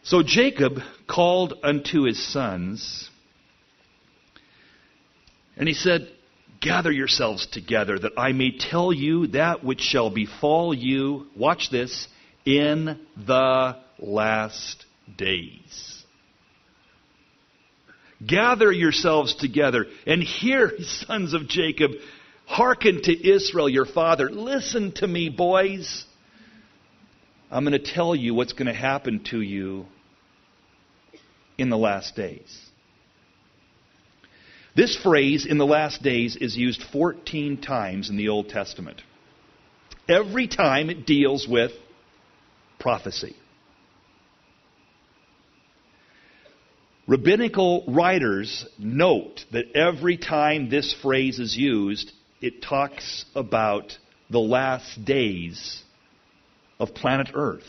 So Jacob called unto his sons, and he said, gather yourselves together, that I may tell you that which shall befall you, watch this, in the last days. Gather yourselves together, and hear, sons of Jacob, hearken to Israel your father. Listen to me, boys. I'm going to tell you what's going to happen to you in the last days. This phrase, in the last days, is used 14 times in the Old Testament. Every time it deals with prophecy. Rabbinical writers note that every time this phrase is used, it talks about the last days of planet Earth.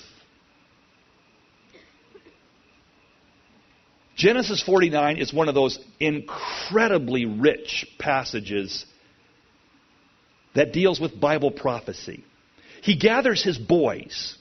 Genesis 49 is one of those incredibly rich passages that deals with Bible prophecy. He gathers his boys,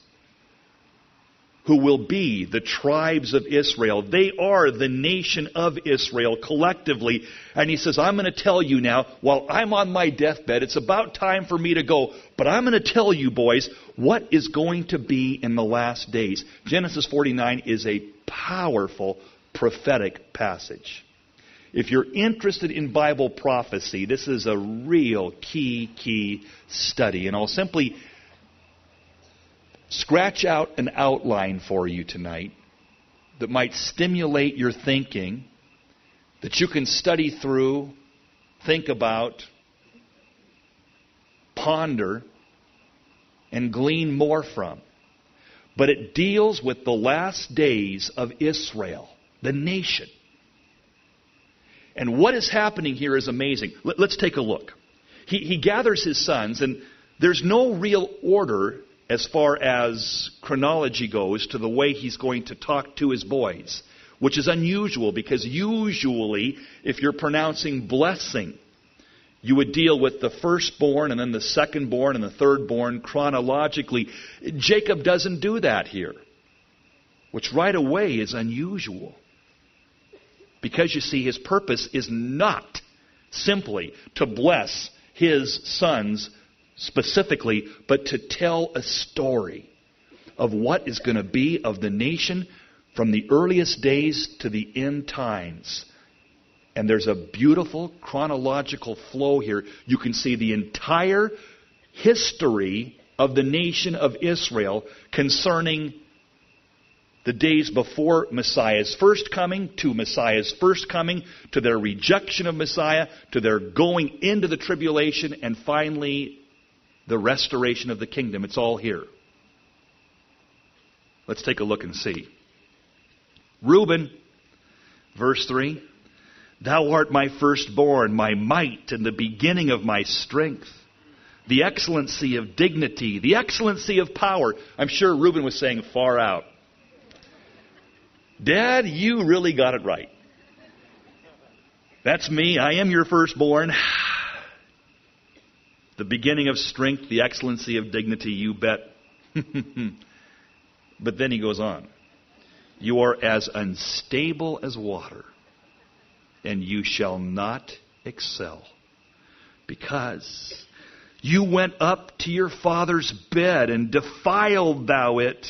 who will be the tribes of Israel. They are the nation of Israel collectively. And he says, I'm going to tell you now, while I'm on my deathbed, it's about time for me to go. But I'm going to tell you, boys, what is going to be in the last days. Genesis 49 is a powerful prophetic passage. If you're interested in Bible prophecy, this is a real key study. And I'll simply scratch out an outline for you tonight that might stimulate your thinking, that you can study through, think about, ponder, and glean more from. But it deals with the last days of Israel, the nation. And what is happening here is amazing. Let's take a look. He gathers his sons, and there's no real order as far as chronology goes to the way he's going to talk to his boys, which is unusual because usually if you're pronouncing blessing, you would deal with the firstborn and then the secondborn and the thirdborn chronologically. Jacob doesn't do that here, which right away is unusual. Because you see, his purpose is not simply to bless his sons specifically, but to tell a story of what is going to be of the nation from the earliest days to the end times. And there's a beautiful chronological flow here. You can see the entire history of the nation of Israel concerning the days before Messiah's first coming, to Messiah's first coming, to their rejection of Messiah, to their going into the tribulation, and finally the restoration of the kingdom. It's all here. Let's take a look and see. Reuben, verse 3, Thou art my firstborn, my might, and the beginning of my strength, the excellency of dignity, the excellency of power. I'm sure Reuben was saying far out. Dad, you really got it right. That's me. I am your firstborn. The beginning of strength, the excellency of dignity, you bet. But then he goes on. You are as unstable as water, and you shall not excel, because you went up to your father's bed and defiled thou it.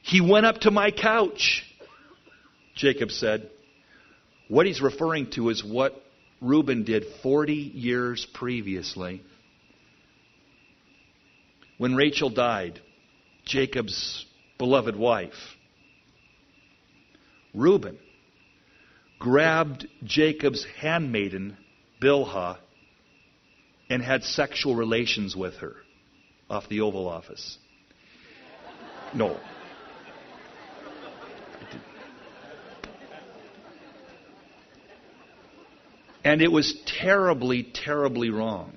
He went up to my couch, Jacob said. What he's referring to is what Reuben did 40 years previously. When Rachel died, Jacob's beloved wife, Reuben grabbed Jacob's handmaiden, Bilhah, and had sexual relations with her off the Oval Office. No. And it was terribly, terribly wrong.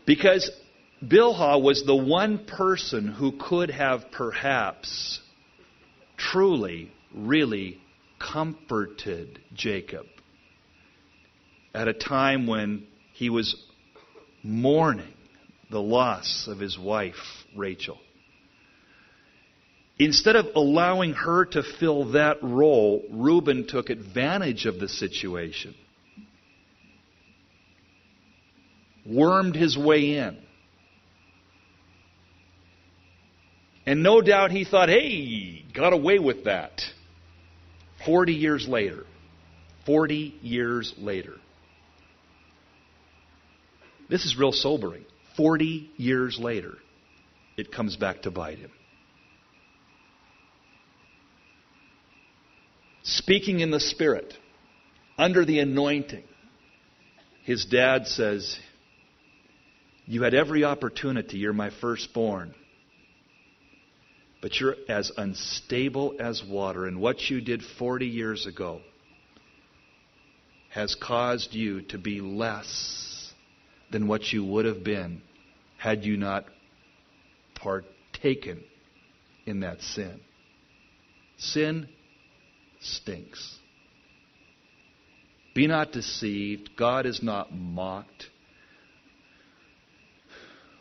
Because Bilhah was the one person who could have perhaps truly, really comforted Jacob at a time when He was mourning the loss of his wife, Rachel. Instead of allowing her to fill that role, Reuben took advantage of the situation. Wormed his way in. And no doubt he thought, hey, got away with that. 40 years later. 40 years later. This is real sobering. 40 years later, it comes back to bite him. Speaking in the Spirit, under the anointing, his dad says, you had every opportunity. You're my firstborn. But you're as unstable as water. And what you did 40 years ago has caused you to be less than what you would have been had you not partaken in that sin. Sin stinks. Be not deceived. God is not mocked.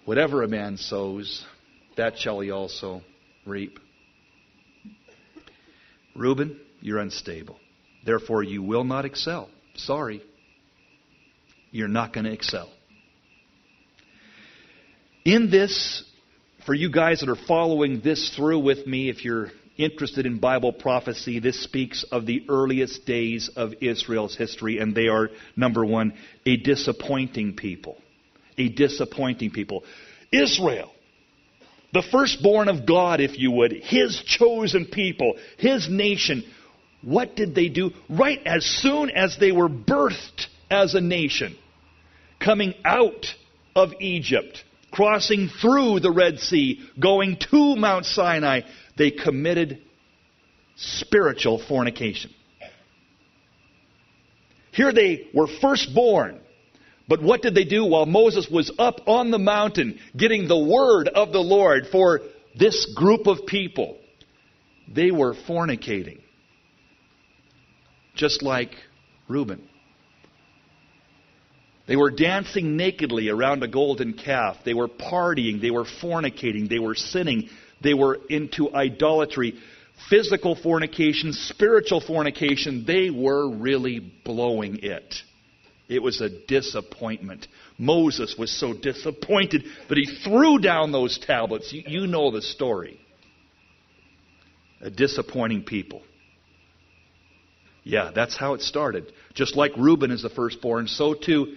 Whatever a man sows, that shall he also reap. Reuben, you're unstable. Therefore, you will not excel. Sorry. You're not going to excel. In this, for you guys that are following this through with me, if you're interested in Bible prophecy, this speaks of the earliest days of Israel's history, and they are, number one, a disappointing people. A disappointing people. Israel, the firstborn of God, if you would, His chosen people, His nation. What did they do? Right as soon as they were birthed as a nation, coming out of Egypt, crossing through the Red Sea, going to Mount Sinai, they committed spiritual fornication. Here they were firstborn. But what did they do while Moses was up on the mountain getting the word of the Lord for this group of people? They were fornicating. Just like Reuben. They were dancing nakedly around a golden calf. They were partying. They were fornicating. They were sinning. They were into idolatry. Physical fornication, spiritual fornication. They were really blowing it. It was a disappointment. Moses was so disappointed that he threw down those tablets. You know the story. A disappointing people. Yeah, that's how it started. Just like Reuben is the firstborn, so too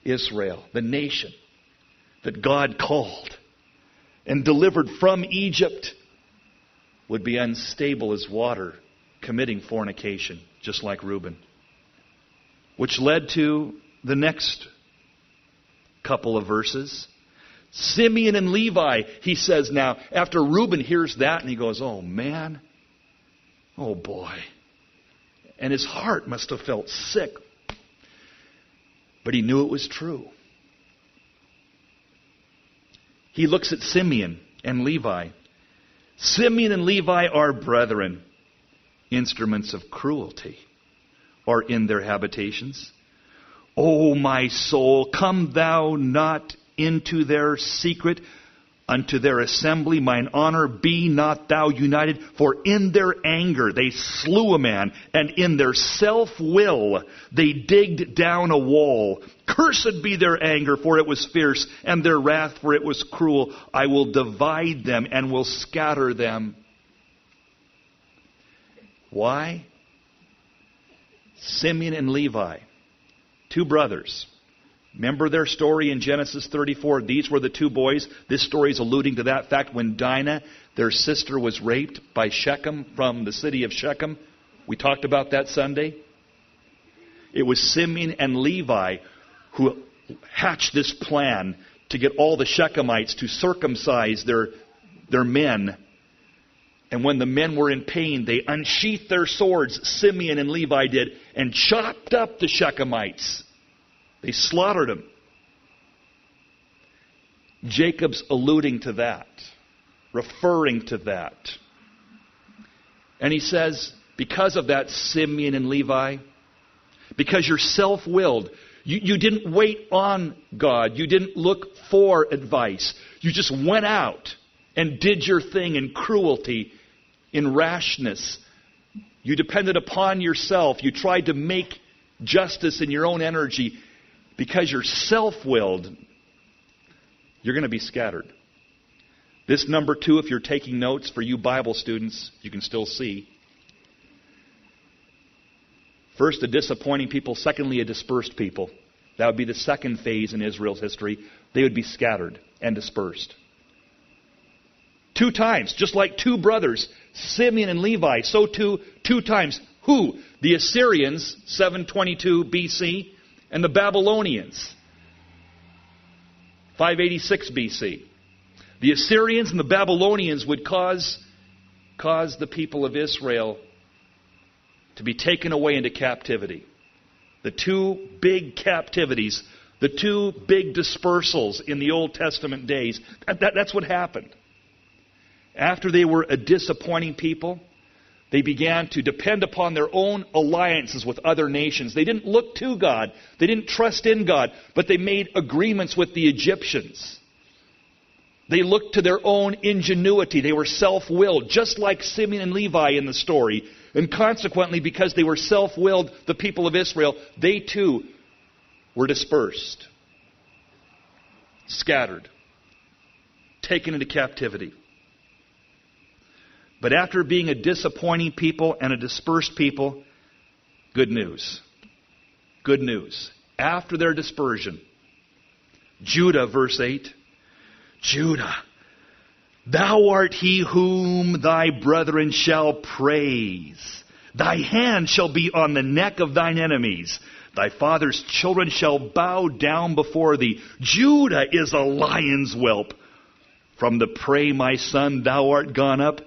Israel, the nation that God called and delivered from Egypt, would be unstable as water, committing fornication, just like Reuben. Which led to the next couple of verses. Simeon and Levi, he says now, after Reuben hears that, and he goes, oh man, oh boy. And his heart must have felt sick. But he knew it was true. He looks at Simeon and Levi. Simeon and Levi are brethren, instruments of cruelty are in their habitations. O my soul, come thou not into their secret, unto their assembly, mine honor, be not thou united. For in their anger they slew a man, and in their self-will they digged down a wall. Cursed be their anger, for it was fierce, and their wrath, for it was cruel. I will divide them and will scatter them. Why? Simeon and Levi, two brothers. Remember their story in Genesis 34? These were the two boys. This story is alluding to that fact when Dinah, their sister, was raped by Shechem from the city of Shechem. We talked about that Sunday. It was Simeon and Levi who hatched this plan to get all the Shechemites to circumcise their men. And when the men were in pain, they unsheathed their swords, Simeon and Levi did, and chopped up the Shechemites. They slaughtered them. Jacob's alluding to that, referring to that. And he says, because of that, Simeon and Levi, because you're self-willed, You didn't wait on God. You didn't look for advice. You just went out and did your thing in cruelty, in rashness. You depended upon yourself. You tried to make justice in your own energy. Because you're self-willed, you're going to be scattered. This number 2, if you're taking notes for you Bible students, you can still see. First, a disappointing people. Secondly, a dispersed people. That would be the second phase in Israel's history. They would be scattered and dispersed. 2 times, just like 2 brothers, Simeon and Levi, so too 2 times. Who? The Assyrians, 722 BC, and the Babylonians, 586 BC. The Assyrians and the Babylonians would cause the people of Israel to be taken away into captivity. The 2 big captivities, the 2 big dispersals in the Old Testament days, that's what happened. After they were a disappointing people, they began to depend upon their own alliances with other nations. They didn't look to God. They didn't trust in God, but they made agreements with the Egyptians. They looked to their own ingenuity. They were self-willed, just like Simeon and Levi in the story. And consequently, because they were self-willed, the people of Israel, they too were dispersed, scattered, taken into captivity. But after being a disappointing people and a dispersed people, good news. Good news. After their dispersion, Judah, verse 8, Judah, thou art he whom thy brethren shall praise. Thy hand shall be on the neck of thine enemies. Thy father's children shall bow down before thee. Judah is a lion's whelp. From the prey, my son, thou art gone up.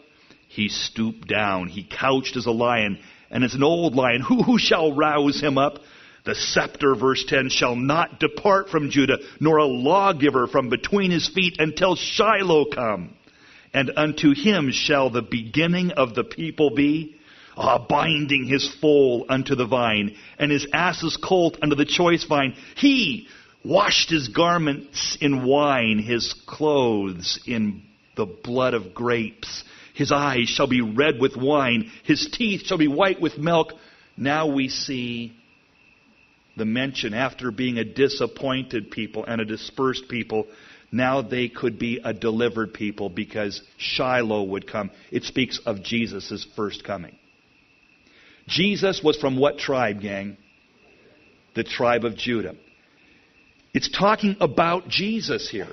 He stooped down. He couched as a lion, and as an old lion. Who shall rouse him up? The scepter, verse 10, shall not depart from Judah, nor a lawgiver from between his feet until Shiloh come. And unto him shall the beginning of the people be, binding his foal unto the vine, and his ass's colt unto the choice vine. He washed his garments in wine, his clothes in the blood of grapes. His eyes shall be red with wine. His teeth shall be white with milk. Now we see the mention, after being a disappointed people and a dispersed people, now they could be a delivered people because Shiloh would come. It speaks of Jesus' first coming. Jesus was from what tribe, gang? The tribe of Judah. It's talking about Jesus here.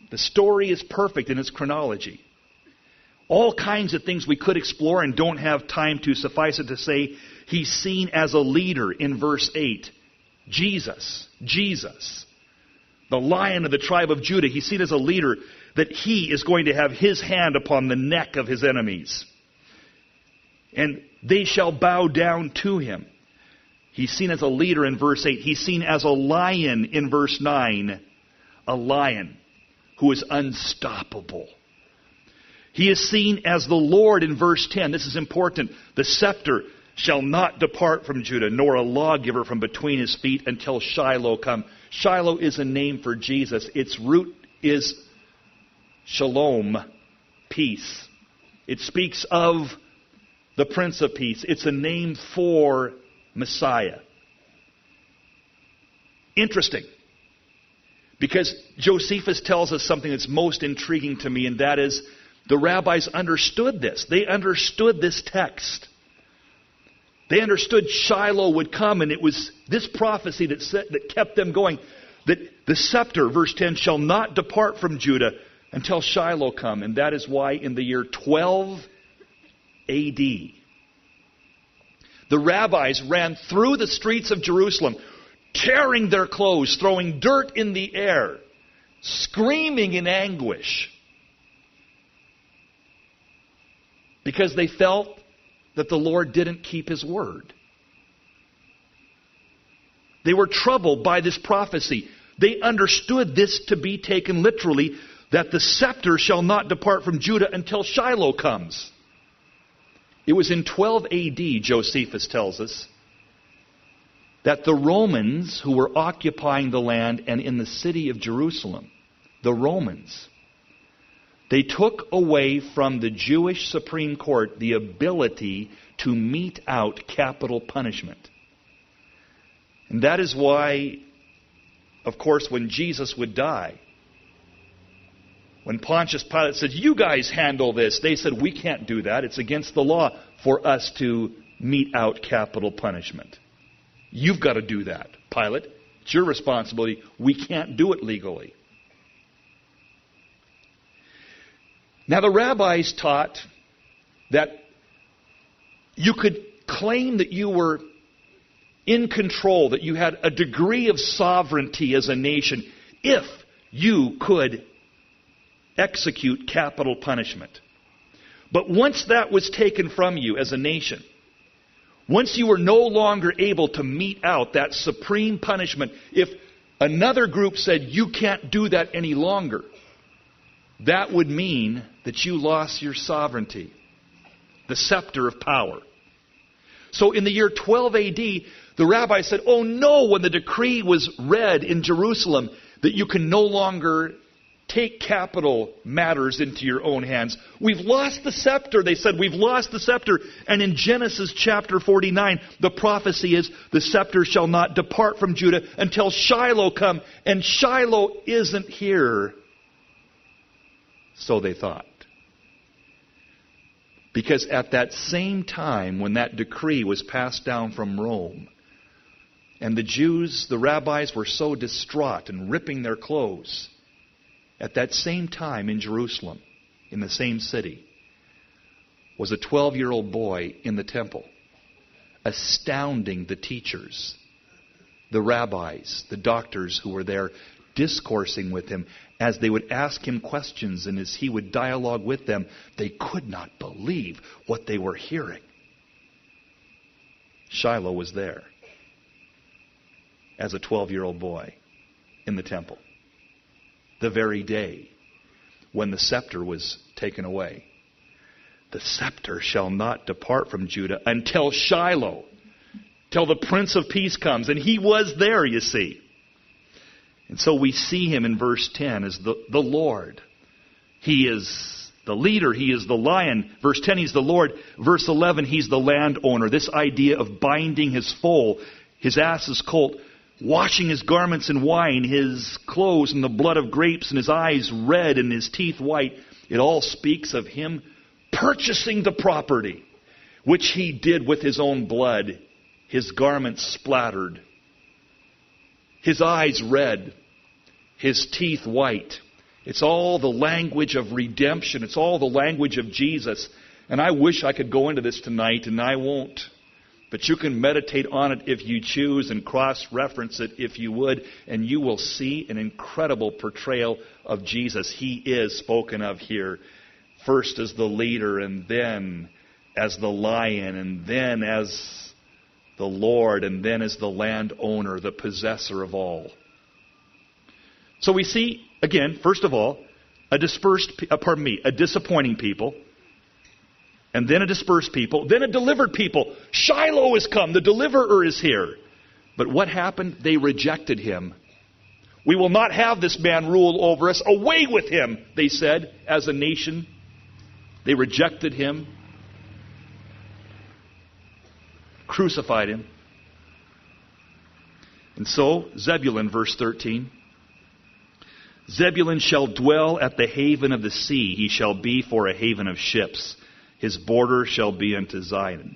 The story is perfect in its chronology. All kinds of things we could explore and don't have time to. Suffice it to say, he's seen as a leader in verse 8. Jesus, the Lion of the tribe of Judah. He's seen as a leader, that he is going to have his hand upon the neck of his enemies. And they shall bow down to him. He's seen as a leader in verse 8. He's seen as a lion in verse 9. A lion who is unstoppable. He is seen as the Lord in verse 10. This is important. The scepter shall not depart from Judah, nor a lawgiver from between his feet until Shiloh come. Shiloh is a name for Jesus. Its root is shalom, peace. It speaks of the Prince of Peace. It's a name for Messiah. Interesting. Because Josephus tells us something that's most intriguing to me, and that is the rabbis understood this. They understood this text. They understood Shiloh would come, and it was this prophecy that kept them going. That the scepter, verse 10, shall not depart from Judah until Shiloh come. And that is why in the year 12 A.D., the rabbis ran through the streets of Jerusalem, tearing their clothes, throwing dirt in the air, screaming in anguish, because they felt that the Lord didn't keep his word. They were troubled by this prophecy. They understood this to be taken literally, that the scepter shall not depart from Judah until Shiloh comes. It was in 12 A.D., Josephus tells us, that the Romans who were occupying the land and in the city of Jerusalem, the Romans, they took away from the Jewish Supreme Court the ability to mete out capital punishment. And that is why, of course, when Jesus would die, when Pontius Pilate said, "You guys handle this," they said, "We can't do that. It's against the law for us to mete out capital punishment. You've got to do that, Pilate. It's your responsibility. We can't do it legally." Now, the rabbis taught that you could claim that you were in control, that you had a degree of sovereignty as a nation if you could execute capital punishment. But once that was taken from you as a nation, once you were no longer able to mete out that supreme punishment, if another group said you can't do that any longer, that would mean that you lost your sovereignty, the scepter of power. So in the year 12 AD, the rabbi said, "Oh no," when the decree was read in Jerusalem that you can no longer take capital matters into your own hands. We've lost the scepter. They said, we've lost the scepter. And in Genesis chapter 49, the prophecy is, the scepter shall not depart from Judah until Shiloh come. And Shiloh isn't here. So they thought. Because at that same time, when that decree was passed down from Rome, and the Jews, the rabbis, were so distraught and ripping their clothes, at that same time in Jerusalem, in the same city, was a 12-year-old boy in the temple, astounding the teachers, the rabbis, the doctors who were there, discoursing with him. As they would ask him questions and as he would dialogue with them, they could not believe what they were hearing. Shiloh was there as a 12-year-old boy in the temple, the very day when the scepter was taken away. The scepter shall not depart from Judah until Shiloh, till the Prince of Peace comes. And he was there, you see. And so we see him in verse 10 as the Lord. He is the leader. He is the lion. Verse 10, he's the Lord. Verse 11, he's the landowner. This idea of binding his foal, his ass's colt, washing his garments in wine, his clothes in the blood of grapes, and his eyes red and his teeth white. It all speaks of him purchasing the property, which he did with his own blood, his garments splattered, his eyes red, his teeth white. It's all the language of redemption. It's all the language of Jesus. And I wish I could go into this tonight, and I won't. But you can meditate on it if you choose and cross-reference it if you would, and you will see an incredible portrayal of Jesus. He is spoken of here, first as the leader, and then as the lion, and then as the Lord, and then as the landowner, the possessor of all. So we see, again, first of all, a disappointing people, and then a dispersed people, then a delivered people. Shiloh has come, the deliverer is here. But what happened? They rejected him. We will not have this man rule over us. Away with him, they said, as a nation. They rejected him. Crucified him. And so, Zebulun, verse 13. Zebulun shall dwell at the haven of the sea. He shall be for a haven of ships. His border shall be unto Zidon.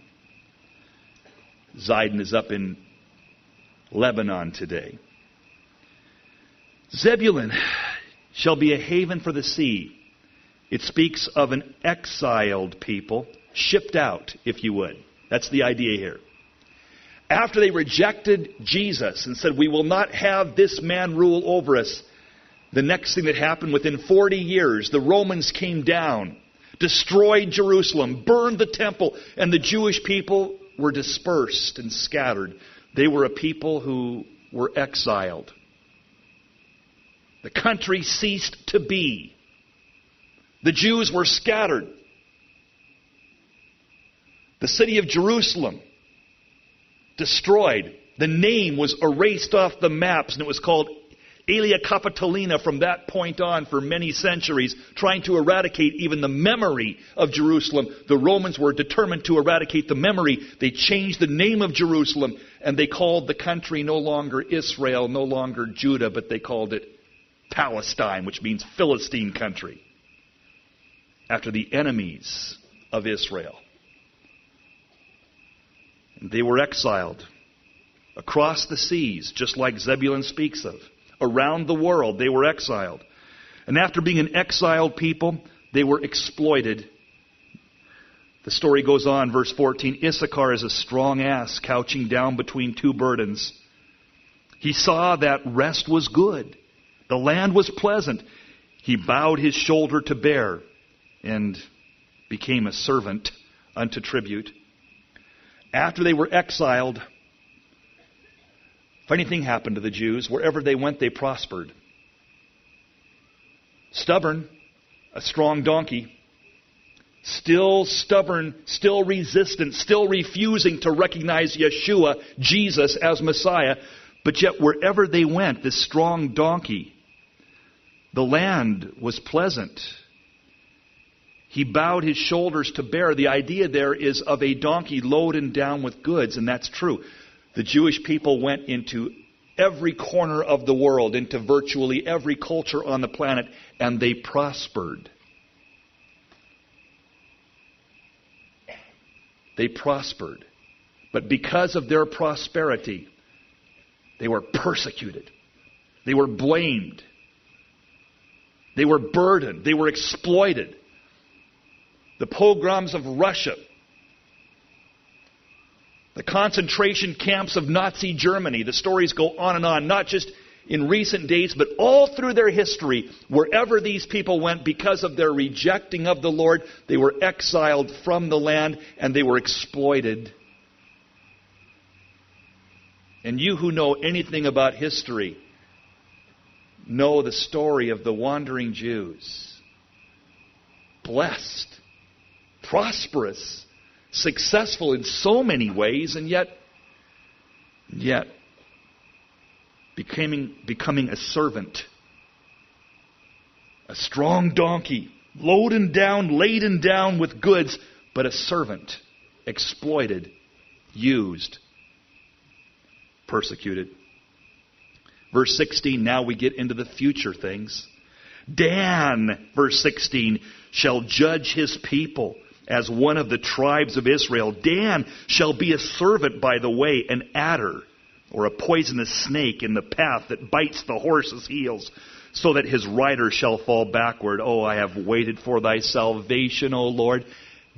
Zidon is up in Lebanon today. Zebulun shall be a haven for the sea. It speaks of an exiled people, shipped out, if you would. That's the idea here. After they rejected Jesus and said, we will not have this man rule over us, the next thing that happened, within 40 years, the Romans came down, destroyed Jerusalem, burned the temple, and the Jewish people were dispersed and scattered. They were a people who were exiled. The country ceased to be. The Jews were scattered. The city of Jerusalem destroyed. The name was erased off the maps, and it was called Aelia Capitolina from that point on for many centuries, trying to eradicate even the memory of Jerusalem. The Romans were determined to eradicate the memory. They changed the name of Jerusalem, and they called the country no longer Israel, no longer Judah, but they called it Palestine, which means Philistine country, after the enemies of Israel. And they were exiled across the seas, just like Zebulun speaks of. Around the world, they were exiled. And after being an exiled people, they were exploited. The story goes on, verse 14. Issachar is a strong ass couching down between two burdens. He saw that rest was good. The land was pleasant. He bowed his shoulder to bear and became a servant unto tribute. After they were exiled, funny thing happened to the Jews. Wherever they went, they prospered. Stubborn, a strong donkey. Still stubborn, still resistant, still refusing to recognize Yeshua, Jesus, as Messiah. But yet wherever they went, this strong donkey, the land was pleasant. He bowed his shoulders to bear. The idea there is of a donkey loaded down with goods, and that's true. The Jewish people went into every corner of the world, into virtually every culture on the planet, and they prospered. They prospered. But because of their prosperity, they were persecuted. They were blamed. They were burdened. They were exploited. The pogroms of Russia, the concentration camps of Nazi Germany, the stories go on and on, not just in recent days, but all through their history. Wherever these people went, because of their rejecting of the Lord, they were exiled from the land and they were exploited. And you who know anything about history know the story of the wandering Jews. Blessed, prosperous, successful in so many ways, and yet becoming a servant. A strong donkey, laden down with goods, but a servant, exploited, used, persecuted. Verse 16, now we get into the future things. Dan, verse 16, shall judge his people as one of the tribes of Israel. Dan shall be a servant by the way, an adder, or a poisonous snake in the path that bites the horse's heels, so that his rider shall fall backward. Oh, I have waited for thy salvation, O Lord.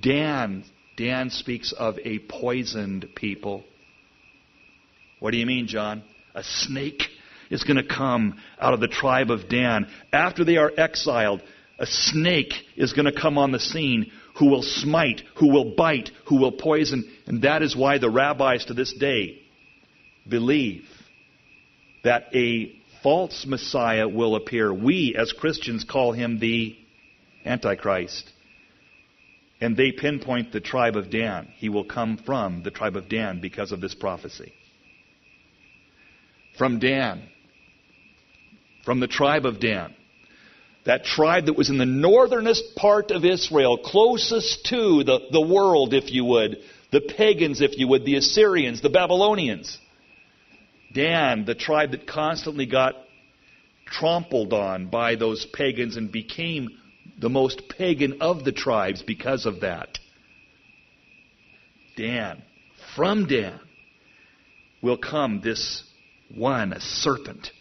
Dan speaks of a poisoned people. What do you mean, John? A snake is going to come out of the tribe of Dan. After they are exiled, a snake is going to come on the scene who will smite, who will bite, who will poison. And that is why the rabbis to this day believe that a false Messiah will appear. We, as Christians, call him the Antichrist. And they pinpoint the tribe of Dan. He will come from the tribe of Dan because of this prophecy. From Dan. From the tribe of Dan. That tribe that was in the northernest part of Israel, closest to the world, if you would. The pagans, if you would. The Assyrians, the Babylonians. Dan, the tribe that constantly got trampled on by those pagans and became the most pagan of the tribes because of that. Dan, from Dan, will come this one, a serpent,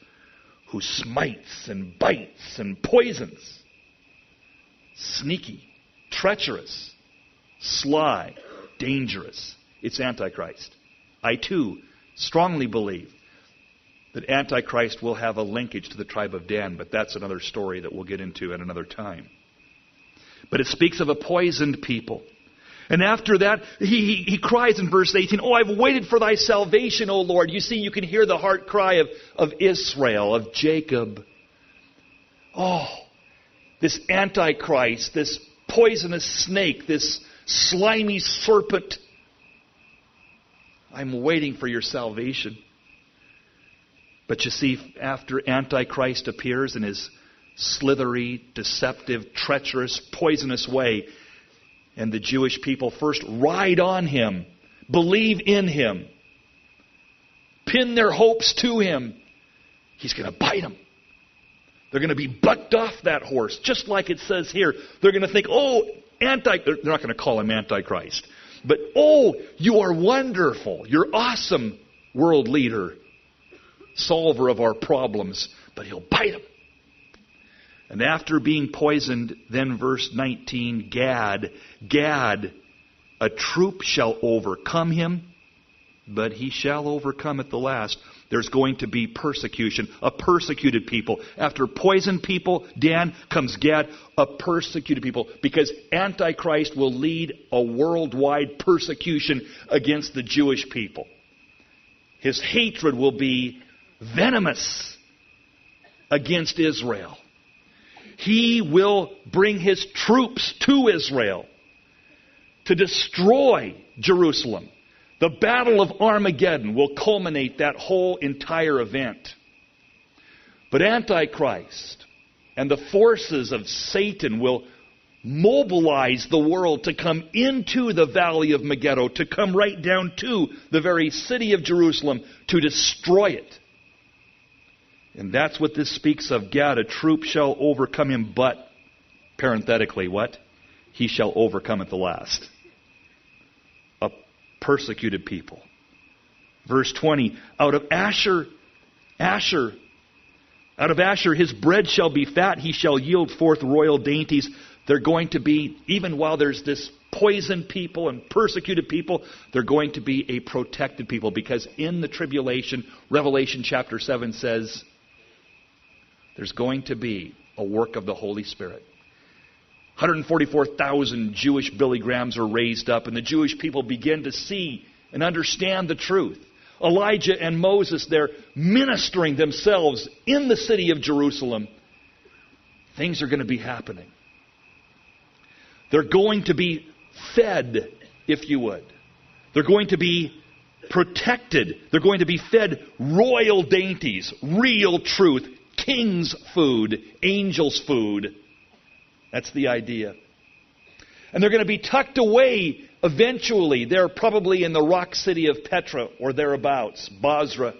who smites and bites and poisons. Sneaky, treacherous, sly, dangerous. It's Antichrist. I too strongly believe that Antichrist will have a linkage to the tribe of Dan, but that's another story that we'll get into at another time. But it speaks of a poisoned people. And after that, he cries in verse 18, oh, I've waited for thy salvation, O Lord. You see, you can hear the heart cry of Israel, of Jacob. Oh, this Antichrist, this poisonous snake, this slimy serpent. I'm waiting for your salvation. But you see, after Antichrist appears in his slithery, deceptive, treacherous, poisonous way, and the Jewish people first ride on him, believe in him, pin their hopes to him, he's going to bite them. They're going to be bucked off that horse, just like it says here. They're going to think, they're not going to call him Antichrist. But, you are wonderful. You're awesome, world leader, solver of our problems. But he'll bite them. And after being poisoned, then verse 19, Gad, a troop shall overcome him, but he shall overcome at the last. There's going to be persecution, a persecuted people. After poisoned people, Dan, comes Gad, a persecuted people. Because Antichrist will lead a worldwide persecution against the Jewish people. His hatred will be venomous against Israel. He will bring his troops to Israel to destroy Jerusalem. The Battle of Armageddon will culminate that whole entire event. But Antichrist and the forces of Satan will mobilize the world to come into the valley of Megiddo, to come right down to the very city of Jerusalem to destroy it. And that's what this speaks of. Gad, a troop shall overcome him, but, parenthetically, what? He shall overcome at the last. A persecuted people. Verse 20, out of Asher, his bread shall be fat, he shall yield forth royal dainties. They're going to be, even while there's this poisoned people and persecuted people, they're going to be a protected people. Because in the tribulation, Revelation chapter 7 says, there's going to be a work of the Holy Spirit. 144,000 Jewish Billy Grahams are raised up, and the Jewish people begin to see and understand the truth. Elijah and Moses, they're ministering themselves in the city of Jerusalem. Things are going to be happening. They're going to be fed, if you would. They're going to be protected. They're going to be fed royal dainties, real truth, king's food, angels' food. That's the idea. And they're going to be tucked away eventually. They're probably in the rock city of Petra or thereabouts, Basra.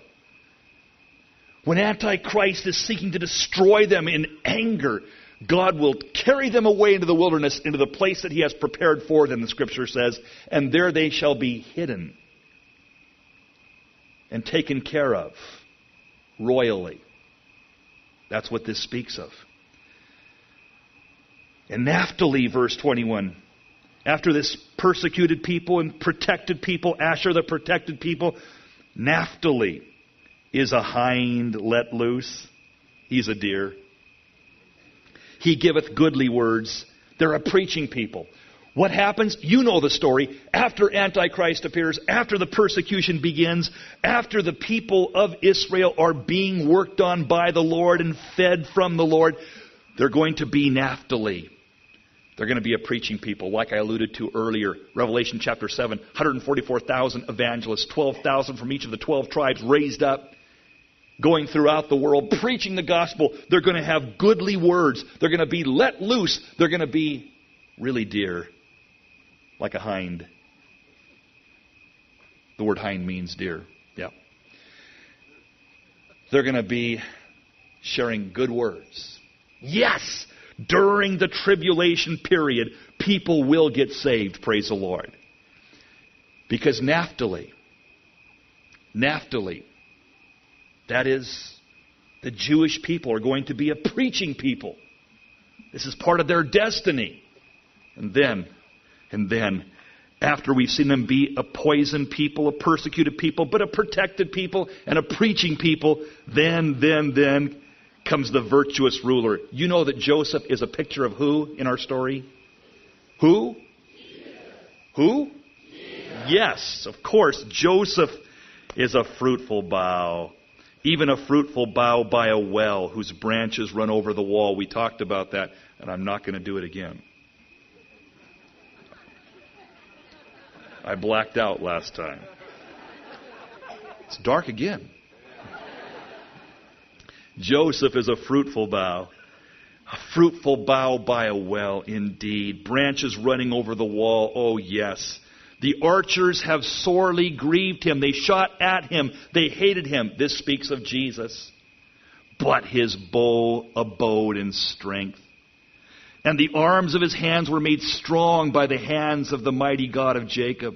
When Antichrist is seeking to destroy them in anger, God will carry them away into the wilderness, into the place that He has prepared for them, the Scripture says, and there they shall be hidden and taken care of royally. That's what this speaks of. And Naphtali, verse 21, after this persecuted people and protected people, Asher the protected people, Naphtali is a hind let loose. He's a deer. He giveth goodly words. They're a preaching people. What happens? You know the story. After Antichrist appears, after the persecution begins, after the people of Israel are being worked on by the Lord and fed from the Lord, they're going to be Naphtali. They're going to be a preaching people, like I alluded to earlier. Revelation chapter 7, 144,000 evangelists, 12,000 from each of the 12 tribes raised up, going throughout the world, preaching the gospel. They're going to have goodly words. They're going to be let loose. They're going to be really deer, like a hind. The word hind means deer. Yeah. They're going to be sharing good words. Yes! During the tribulation period, people will get saved, praise the Lord. Because Naphtali, that is, the Jewish people are going to be a preaching people. This is part of their destiny. And then, after we've seen them be a poisoned people, a persecuted people, but a protected people, and a preaching people, then comes the virtuous ruler. You know that Joseph is a picture of who in our story? Who? Who? Yes, of course. Joseph is a fruitful bough. Even a fruitful bough by a well whose branches run over the wall. We talked about that, and I'm not going to do it again. I blacked out last time. It's dark again. Joseph is a fruitful bough. A fruitful bough by a well, indeed. Branches running over the wall, oh yes. The archers have sorely grieved him. They shot at him. They hated him. This speaks of Jesus. But his bow abode in strength. And the arms of his hands were made strong by the hands of the mighty God of Jacob.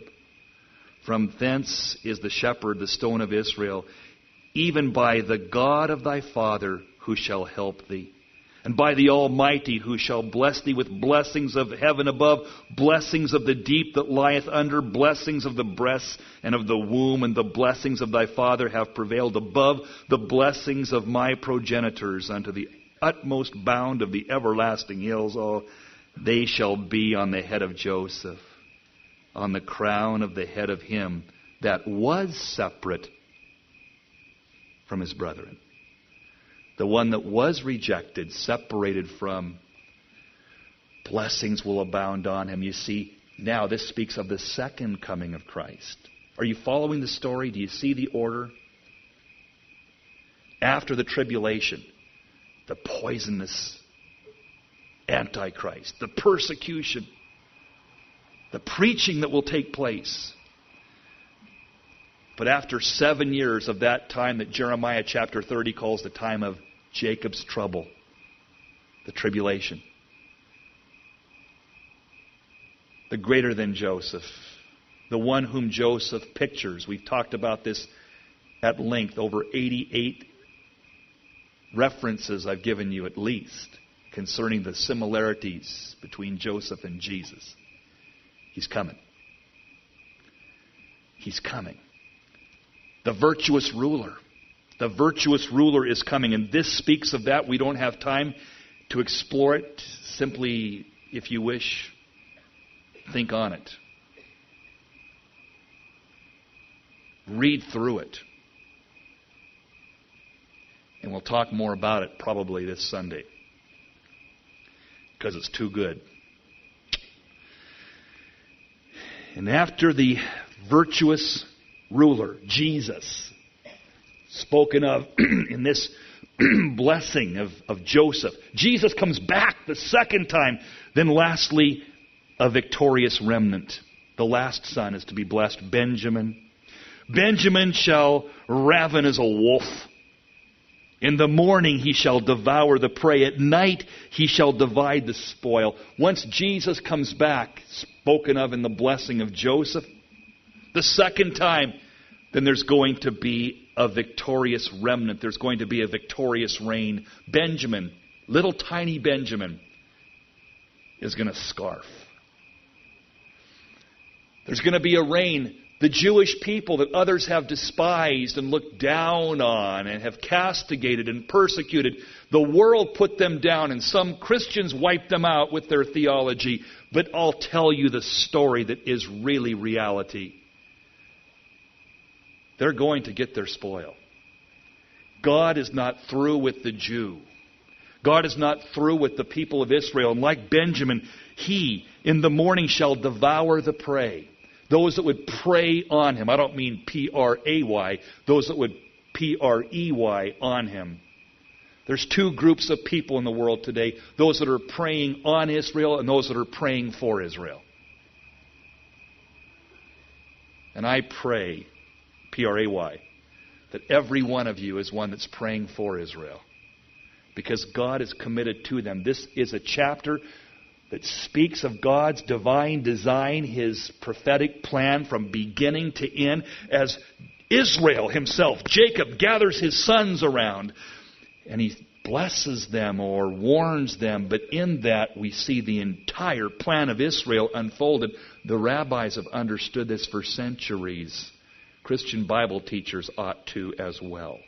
From thence is the shepherd, the stone of Israel, even by the God of thy father who shall help thee. And by the Almighty who shall bless thee with blessings of heaven above, blessings of the deep that lieth under, blessings of the breasts and of the womb, and the blessings of thy father have prevailed above the blessings of my progenitors unto the utmost bound of the everlasting hills. Oh, they shall be on the head of Joseph, on the crown of the head of him that was separate from his brethren. The one that was rejected, separated from, blessings will abound on him. You see, now this speaks of the second coming of Christ. Are you following the story? Do you see the order? After the tribulation, the poisonous Antichrist, the persecution, the preaching that will take place. But after 7 years of that time that Jeremiah chapter 30 calls the time of Jacob's trouble, the tribulation, the greater than Joseph, the one whom Joseph pictures. We've talked about this at length, over 88 references I've given you at least concerning the similarities between Joseph and Jesus. He's coming. He's coming. The virtuous ruler. The virtuous ruler is coming. And this speaks of that. We don't have time to explore it. Simply, if you wish, think on it. Read through it. And we'll talk more about it probably this Sunday, because it's too good. And after the virtuous ruler, Jesus, spoken of in this blessing of Joseph, Jesus comes back the second time. Then lastly, a victorious remnant. The last son is to be blessed, Benjamin. Benjamin shall raven as a wolf. In the morning he shall devour the prey. At night he shall divide the spoil. Once Jesus comes back, spoken of in the blessing of Joseph, the second time, then there's going to be a victorious remnant. There's going to be a victorious reign. Benjamin, little tiny Benjamin, is going to scarf. There's going to be a reign. The Jewish people that others have despised and looked down on and have castigated and persecuted, the world put them down, and some Christians wiped them out with their theology. But I'll tell you the story that is really reality. They're going to get their spoil. God is not through with the Jew. God is not through with the people of Israel. And like Benjamin, he in the morning shall devour the prey. Those that would prey on him. I don't mean P-R-A-Y. Those that would P-R-E-Y on him. There's two groups of people in the world today. Those that are preying on Israel and those that are praying for Israel. And I pray, P-R-A-Y, that every one of you is one that's praying for Israel. Because God is committed to them. This is a chapter that speaks of God's divine design, His prophetic plan from beginning to end, as Israel himself, Jacob, gathers his sons around, and he blesses them or warns them. But in that we see the entire plan of Israel unfolded. The rabbis have understood this for centuries. Christian Bible teachers ought to as well.